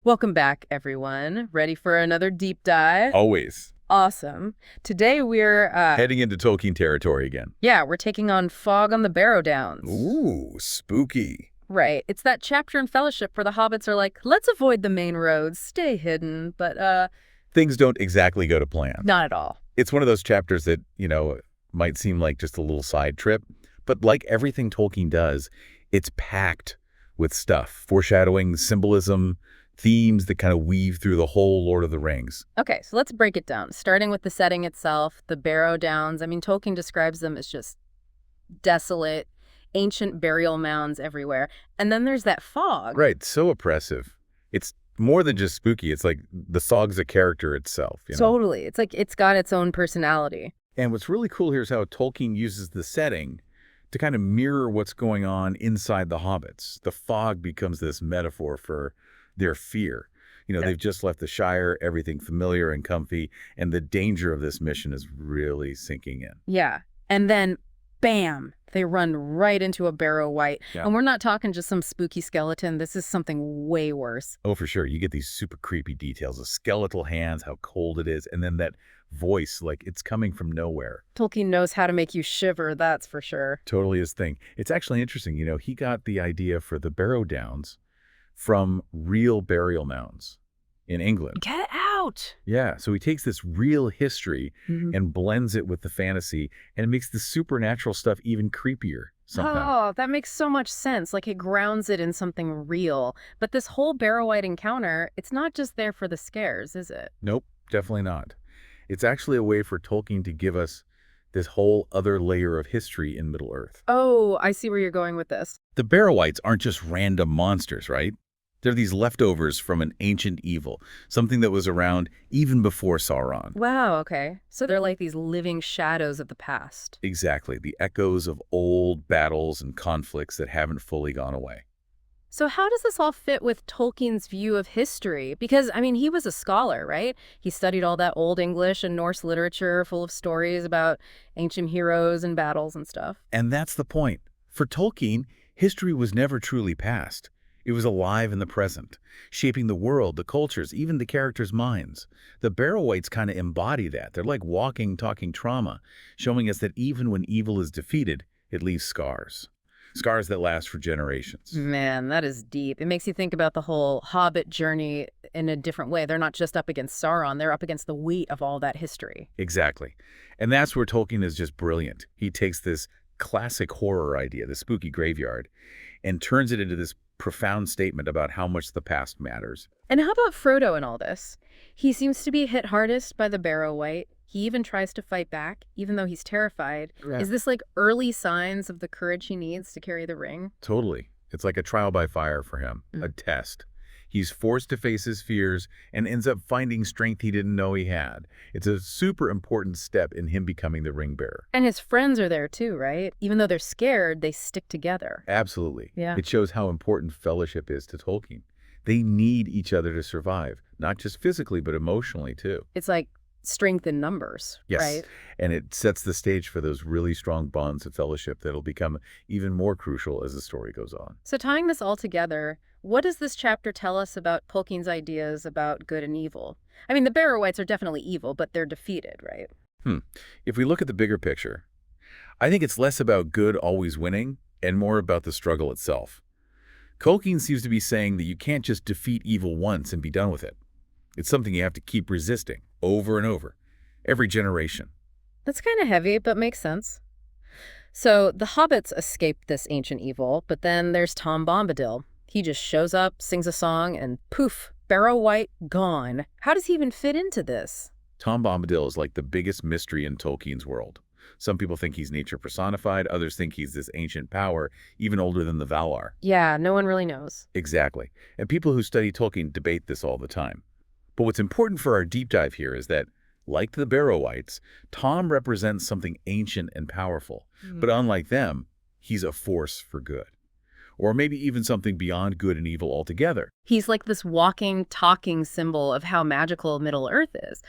Welcome back, everyone. Ready for another deep dive? Always. Awesome. Today we're, Heading into Tolkien territory again. yeah, we're taking on Fog on the Barrow Downs. Ooh, spooky. Right. It's that chapter in Fellowship where the hobbits are like, let's avoid the main roads, stay hidden, but, Things don't exactly go to plan. not at all. It's one of those chapters that, might seem like just a little side trip, but like everything Tolkien does, it's packed with stuff, foreshadowing, symbolism, themes that kind of weave through the whole Lord of the Rings. Okay, so let's break it down. Starting with the setting itself, the Barrow Downs. I mean, Tolkien describes them as just desolate, ancient burial mounds everywhere. And then there's that fog. Right, so oppressive. It's more than just spooky. It's like the Sog's a character itself. Totally. It's like it's got its own personality. And what's really cool here is how Tolkien uses the setting to kind of mirror what's going on inside the hobbits. The fog becomes this metaphor for their fear. They've just left the Shire, everything familiar and comfy, and the danger of this mission is really sinking in. Yeah. And then, bam, they run right into a Barrow Wight. Yeah. And we're not talking just some spooky skeleton. This is something way worse. Oh, for sure. You get these super creepy details, the skeletal hands, how cold it is, and then that voice, like it's coming from nowhere. Tolkien knows how to make you shiver, that's for sure. Totally his thing. It's actually interesting. He got the idea for the Barrow Downs from real burial mounds in England. Get out! Yeah, so he takes this real history and blends it with the fantasy, and it makes the supernatural stuff even creepier somehow. Oh, that makes so much sense. Like it grounds it in something real. But this whole Barrow Wight encounter, it's not just there for the scares, is it? Nope, definitely not. It's actually a way for Tolkien to give us this whole other layer of history in Middle-earth. Oh, I see where you're going with this. The Barrow Wights aren't just random monsters, right? They're these leftovers from an ancient evil, something that was around even before Sauron. Wow, okay. So they're like these living shadows of the past. Exactly, the echoes of old battles and conflicts that haven't fully gone away. So how does this all fit with Tolkien's view of history? Because, I mean, he was a scholar, right? He studied all that Old English and Norse literature full of stories about ancient heroes and battles and stuff. And that's the point. For Tolkien, history was never truly past. It was alive in the present, shaping the world, the cultures, even the characters' minds. The Barrow Wights kind of embody that. They're like walking, talking trauma, showing us that even when evil is defeated, it leaves scars. Scars that last for generations. Man, that is deep. It makes you think about the whole Hobbit journey in a different way. They're not just up against Sauron, they're up against the weight of all that history. Exactly. And that's where Tolkien is just brilliant. He takes this classic horror idea, the spooky graveyard, and turns it into this profound statement about how much the past matters. And how about Frodo in all this? He seems to be hit hardest by the Barrow Wight. He even tries to fight back, even though he's terrified. Yeah. Is this like early signs of the courage he needs to carry the ring? Totally. It's like a trial by fire for him, a test. He's forced to face his fears and ends up finding strength he didn't know he had. It's a super important step in him becoming the ring bearer. And his friends are there too, right? Even though they're scared, they stick together. Absolutely. Yeah. It shows how important fellowship is to Tolkien. They need each other to survive, not just physically, but emotionally too. It's like strength in numbers, Yes. right? And it sets the stage for those really strong bonds of fellowship that'll become even more crucial as the story goes on. So tying this all together, what does this chapter tell us about Tolkien's ideas about good and evil? I mean, the Barrow Wights are definitely evil, but they're defeated, right? If we look at the bigger picture, I think it's less about good always winning and more about the struggle itself. Tolkien seems to be saying that you can't just defeat evil once and be done with it. It's something you have to keep resisting over and over, every generation. That's kind of heavy, but makes sense. So the hobbits escape this ancient evil, but then there's Tom Bombadil. He just shows up, sings a song, and poof, Barrow Wight gone. How does he even fit into this? Tom Bombadil is like the biggest mystery in Tolkien's world. Some people think he's nature personified, others think he's this ancient power, even older than the Valar. Yeah, no one really knows. Exactly. And people who study Tolkien debate this all the time. But what's important for our deep dive here is that, like the Barrow Wights, Tom represents something ancient and powerful. But unlike them, he's a force for good. Or maybe even something beyond good and evil altogether. He's like this walking, talking symbol of how magical Middle-earth is.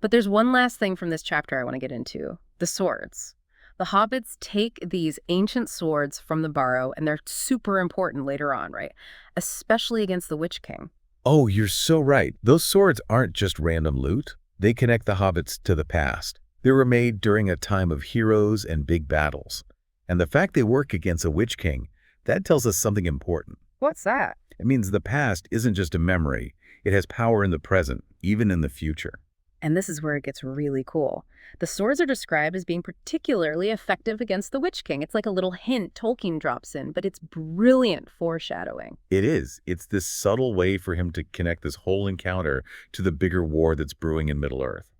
But there's one last thing from this chapter I want to get into. The swords. The hobbits take these ancient swords from the Barrow, and they're super important later on, right? Especially against the Witch King. Oh, you're so right. Those swords aren't just random loot. They connect the hobbits to the past. They were made during a time of heroes and big battles. And the fact they work against a Witch King, that tells us something important. What's that? It means the past isn't just a memory. It has power in the present, even in the future. And this is where it gets really cool. The swords are described as being particularly effective against the Witch King. It's like a little hint Tolkien drops in, but it's brilliant foreshadowing. It is. It's this subtle way for him to connect this whole encounter to the bigger war that's brewing in Middle-earth.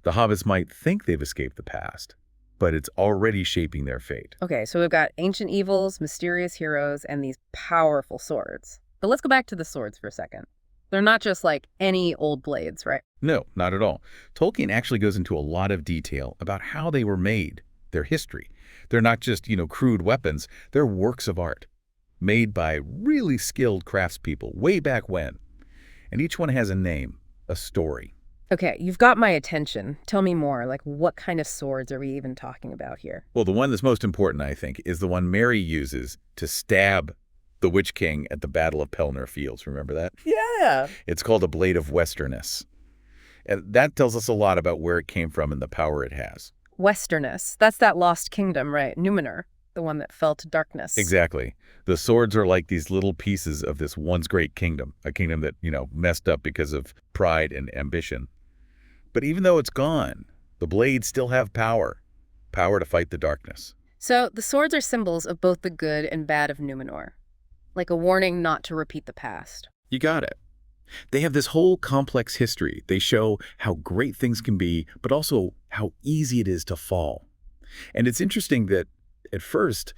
The hobbits might think they've escaped the past, but it's already shaping their fate. Okay, so we've got ancient evils, mysterious heroes, and these powerful swords. But let's go back to the swords for a second. They're not just like any old blades, right? No, not at all. Tolkien actually goes into a lot of detail about how they were made, their history. They're not just, crude weapons. They're works of art, made by really skilled craftspeople way back when. And each one has a name, a story. Okay, you've got my attention. Tell me more. Like, what kind of swords are we even talking about here? Well, the one that's most important, I think, is the one Merry uses to stab the Witch King at the Battle of Pelennor Fields. Remember that? Yeah. It's called a Blade of Westerness. And that tells us a lot about where it came from and the power it has. Westerness. That's that lost kingdom, right? Numenor, the one that fell to darkness. Exactly. The swords are like these little pieces of this once great kingdom, a kingdom that, messed up because of pride and ambition. But even though it's gone, the blades still have power to fight the darkness. So the swords are symbols of both the good and bad of Numenor, like a warning not to repeat the past. You got it. They have this whole complex history. They show how great things can be, but also how easy it is to fall. And it's interesting that, at first,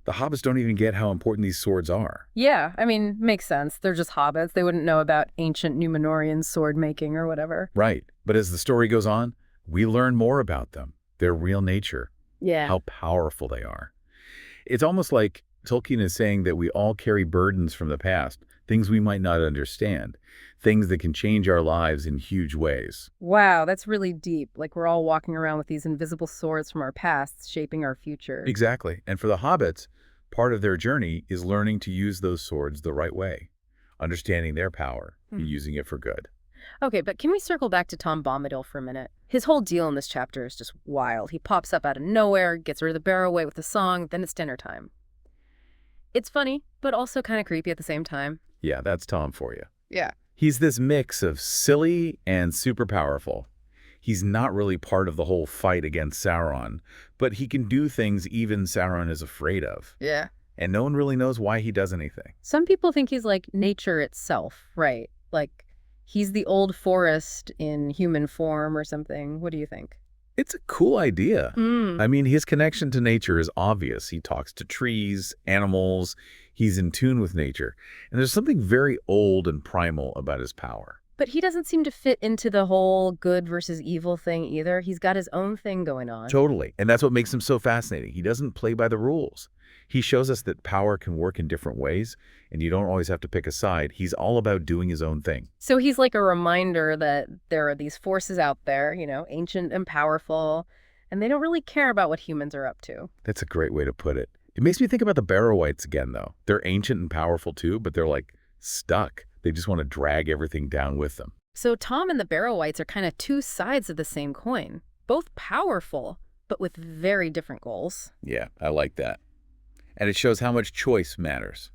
the hobbits don't even get how important these swords are. Yeah, I mean, makes sense. They're just hobbits. They wouldn't know about ancient Numenorian sword making or whatever. Right. But as the story goes on, we learn more about them, their real nature, how powerful they are. It's almost like Tolkien is saying that we all carry burdens from the past, things we might not understand, things that can change our lives in huge ways. Wow, that's really deep. Like we're all walking around with these invisible swords from our pasts shaping our future. Exactly. And for the hobbits, part of their journey is learning to use those swords the right way, understanding their power and using it for good. Okay, but can we circle back to Tom Bombadil for a minute? His whole deal in this chapter is just wild. He pops up out of nowhere, gets rid of the Barrowway with a song, then it's dinner time. It's funny, but also kind of creepy at the same time. Yeah, that's Tom for you. Yeah. He's this mix of silly and super powerful. He's not really part of the whole fight against Sauron, but he can do things even Sauron is afraid of. Yeah. And no one really knows why he does anything. Some people think he's like nature itself, right? Like he's the old forest in human form or something. What do you think? It's a cool idea. I mean, his connection to nature is obvious. He talks to trees, animals. He's in tune with nature. And there's something very old and primal about his power. But he doesn't seem to fit into the whole good versus evil thing either. He's got his own thing going on. Totally. And that's what makes him so fascinating. He doesn't play by the rules. He shows us that power can work in different ways, and you don't always have to pick a side. He's all about doing his own thing. So he's like a reminder that there are these forces out there, ancient and powerful, and they don't really care about what humans are up to. That's a great way to put it. It makes me think about the Barrow-wights again, though. They're ancient and powerful, too, but they're, like, stuck. They just want to drag everything down with them. So Tom and the Barrow-wights are kind of two sides of the same coin. Both powerful, but with very different goals. Yeah, I like that. And it shows how much choice matters,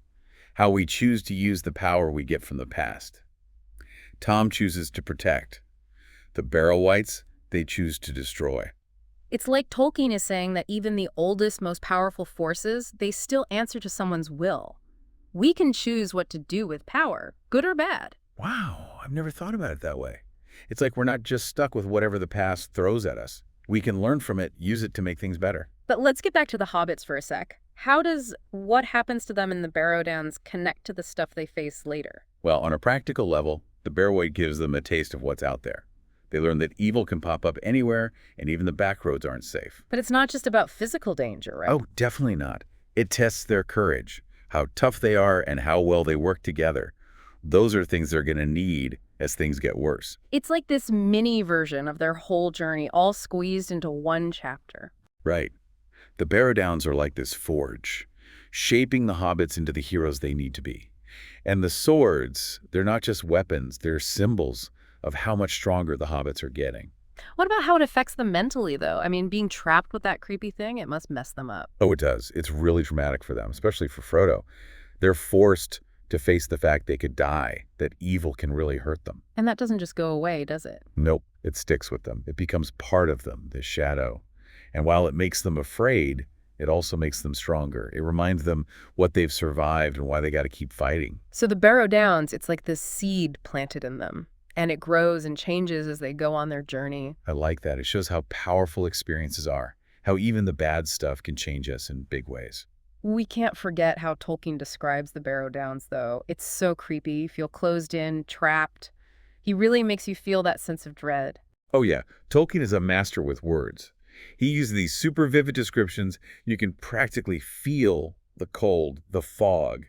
how we choose to use the power we get from the past. Tom chooses to protect. The Barrow-wights, they choose to destroy. It's like Tolkien is saying that even the oldest, most powerful forces, they still answer to someone's will. We can choose what to do with power, good or bad. Wow, I've never thought about it that way. It's like we're not just stuck with whatever the past throws at us. We can learn from it, use it to make things better. But let's get back to the hobbits for a sec. How does what happens to them in the Barrow Downs connect to the stuff they face later? Well, on a practical level, the Barrow-wight gives them a taste of what's out there. They learn that evil can pop up anywhere, and even the back roads aren't safe. But it's not just about physical danger, right? Oh, definitely not. It tests their courage, how tough they are, and how well they work together. Those are things they're going to need as things get worse. It's like this mini version of their whole journey, all squeezed into one chapter. Right. The Barrow Downs are like this forge, shaping the hobbits into the heroes they need to be. And the swords, they're not just weapons, they're symbols of how much stronger the hobbits are getting. What about how it affects them mentally, though? I mean, being trapped with that creepy thing, it must mess them up. Oh, it does. It's really traumatic for them, especially for Frodo. They're forced to face the fact they could die, that evil can really hurt them. And that doesn't just go away, does it? Nope, it sticks with them. It becomes part of them, this shadow. And while it makes them afraid, it also makes them stronger. It reminds them what they've survived and why they got to keep fighting. So the Barrow Downs, it's like this seed planted in them, and it grows and changes as they go on their journey. I like that. It shows how powerful experiences are, how even the bad stuff can change us in big ways. We can't forget how Tolkien describes the Barrow Downs, though. It's so creepy. You feel closed in, trapped. He really makes you feel that sense of dread. Oh yeah, Tolkien is a master with words. He uses these super vivid descriptions. You can practically feel the cold, the fog,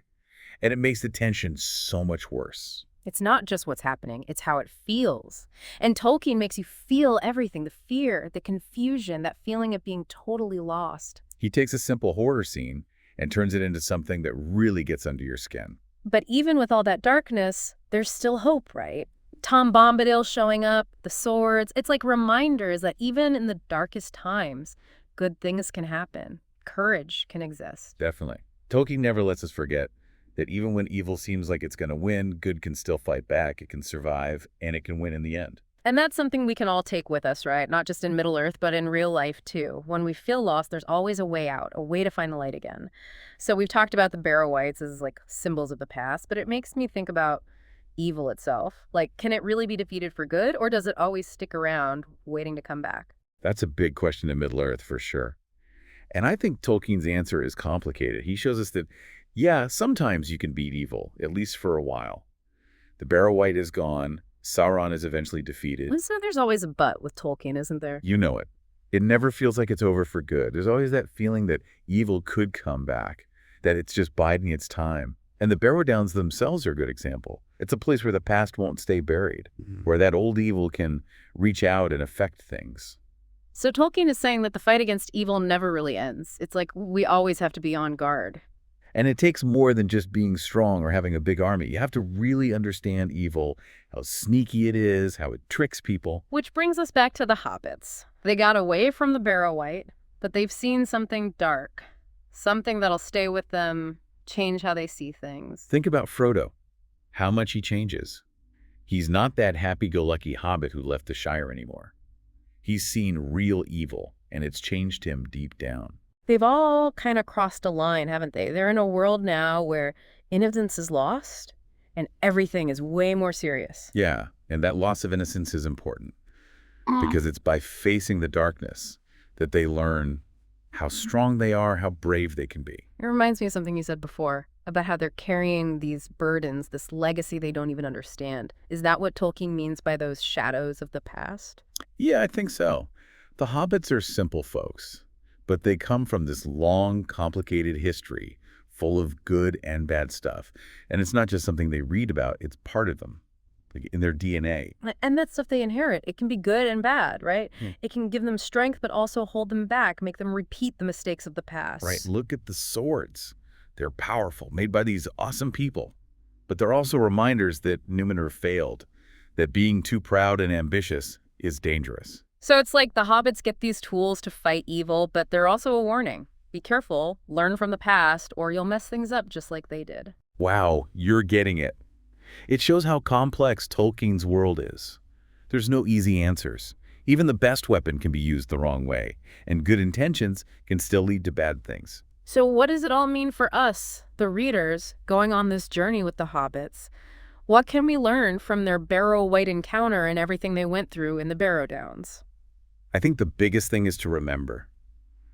and it makes the tension so much worse. It's not just what's happening, it's how it feels. And Tolkien makes you feel everything, the fear, the confusion, that feeling of being totally lost. He takes a simple horror scene and turns it into something that really gets under your skin. But even with all that darkness, there's still hope, right? Tom Bombadil showing up, the swords, it's like reminders that even in the darkest times, good things can happen. Courage can exist. Definitely. Tolkien never lets us forget that even when evil seems like it's going to win, good can still fight back, it can survive, and it can win in the end. And that's something we can all take with us, right? Not just in Middle-earth, but in real life, too. When we feel lost, there's always a way out, a way to find the light again. So we've talked about the Barrow-wights as like symbols of the past, but it makes me think about evil itself. Like, can it really be defeated for good, or does it always stick around waiting to come back? That's a big question in Middle-earth, for sure. And I think Tolkien's answer is complicated. He shows us that, yeah, sometimes you can beat evil, at least for a while. The Barrow-wight is gone. Sauron is eventually defeated. So there's always a but with Tolkien, isn't there? You know it. It never feels like it's over for good. There's always that feeling that evil could come back, that it's just biding its time. And the Barrow Downs themselves are a good example. It's a place where the past won't stay buried, where that old evil can reach out and affect things. So Tolkien is saying that the fight against evil never really ends. It's like we always have to be on guard. And it takes more than just being strong or having a big army. You have to really understand evil, how sneaky it is, how it tricks people. Which brings us back to the hobbits. They got away from the Barrow-wight, but they've seen something dark, something that'll stay with them, change how they see things. Think about Frodo, how much he changes. He's not that happy-go-lucky hobbit who left the Shire anymore. He's seen real evil, and it's changed him deep down. They've all kind of crossed a line, haven't they? They're in a world now where innocence is lost and everything is way more serious. Yeah, and that loss of innocence is important because it's by facing the darkness that they learn how strong they are, how brave they can be. It reminds me of something you said before about how they're carrying these burdens, this legacy they don't even understand. Is that what Tolkien means by those shadows of the past? Yeah, I think so. The hobbits are simple folks, but they come from this long, complicated history full of good and bad stuff. And it's not just something they read about, it's part of them, like in their DNA. And that stuff they inherit, it can be good and bad, right? Hmm. It can give them strength, but also hold them back, make them repeat the mistakes of the past. Right, look at the swords. They're powerful, made by these awesome people. But they're also reminders that Numenor failed, that being too proud and ambitious is dangerous. So it's like the hobbits get these tools to fight evil, but they're also a warning. Be careful, learn from the past, or you'll mess things up just like they did. Wow, you're getting it. It shows how complex Tolkien's world is. There's no easy answers. Even the best weapon can be used the wrong way, and good intentions can still lead to bad things. So what does it all mean for us, the readers, going on this journey with the hobbits? What can we learn from their Barrow-wight encounter and everything they went through in the Barrow Downs? I think the biggest thing is to remember.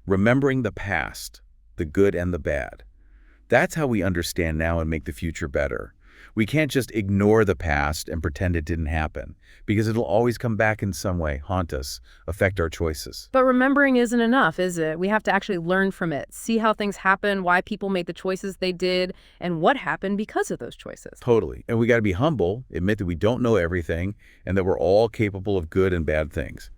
Remembering the past, the good and the bad. That's how we understand now and make the future better. We can't just ignore the past and pretend it didn't happen, because it'll always come back in some way, haunt us, affect our choices. But remembering isn't enough, is it? We have to actually learn from it, see how things happen, why people made the choices they did, and what happened because of those choices. Totally. And we got to be humble, admit that we don't know everything, and that we're all capable of good and bad things.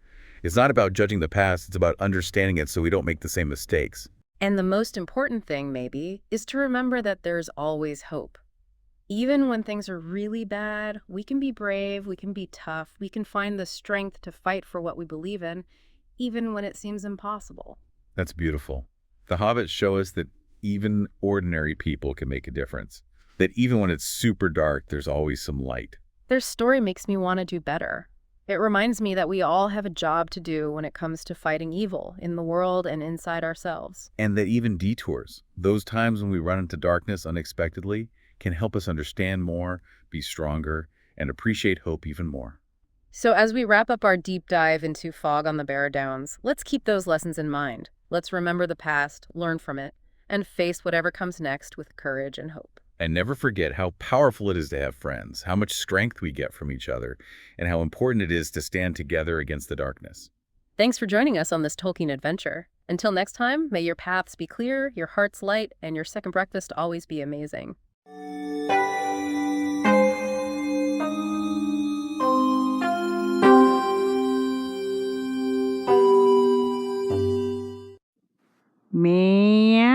It's not about judging the past, it's about understanding it so we don't make the same mistakes. And the most important thing, maybe, is to remember that there's always hope. Even when things are really bad, we can be brave, we can be tough, we can find the strength to fight for what we believe in, even when it seems impossible. That's beautiful. The Hobbits show us that even ordinary people can make a difference. That even when it's super dark, there's always some light. Their story makes me want to do better. It reminds me that we all have a job to do when it comes to fighting evil in the world and inside ourselves. And that even detours, those times when we run into darkness unexpectedly, can help us understand more, be stronger, and appreciate hope even more. So as we wrap up our deep dive into Fog on the Bear Downs, let's keep those lessons in mind. Let's remember the past, learn from it, and face whatever comes next with courage and hope. And never forget how powerful it is to have friends, how much strength we get from each other, and how important it is to stand together against the darkness. Thanks for joining us on this Tolkien adventure. Until next time, may your paths be clear, your hearts light, and your second breakfast always be amazing. Meow.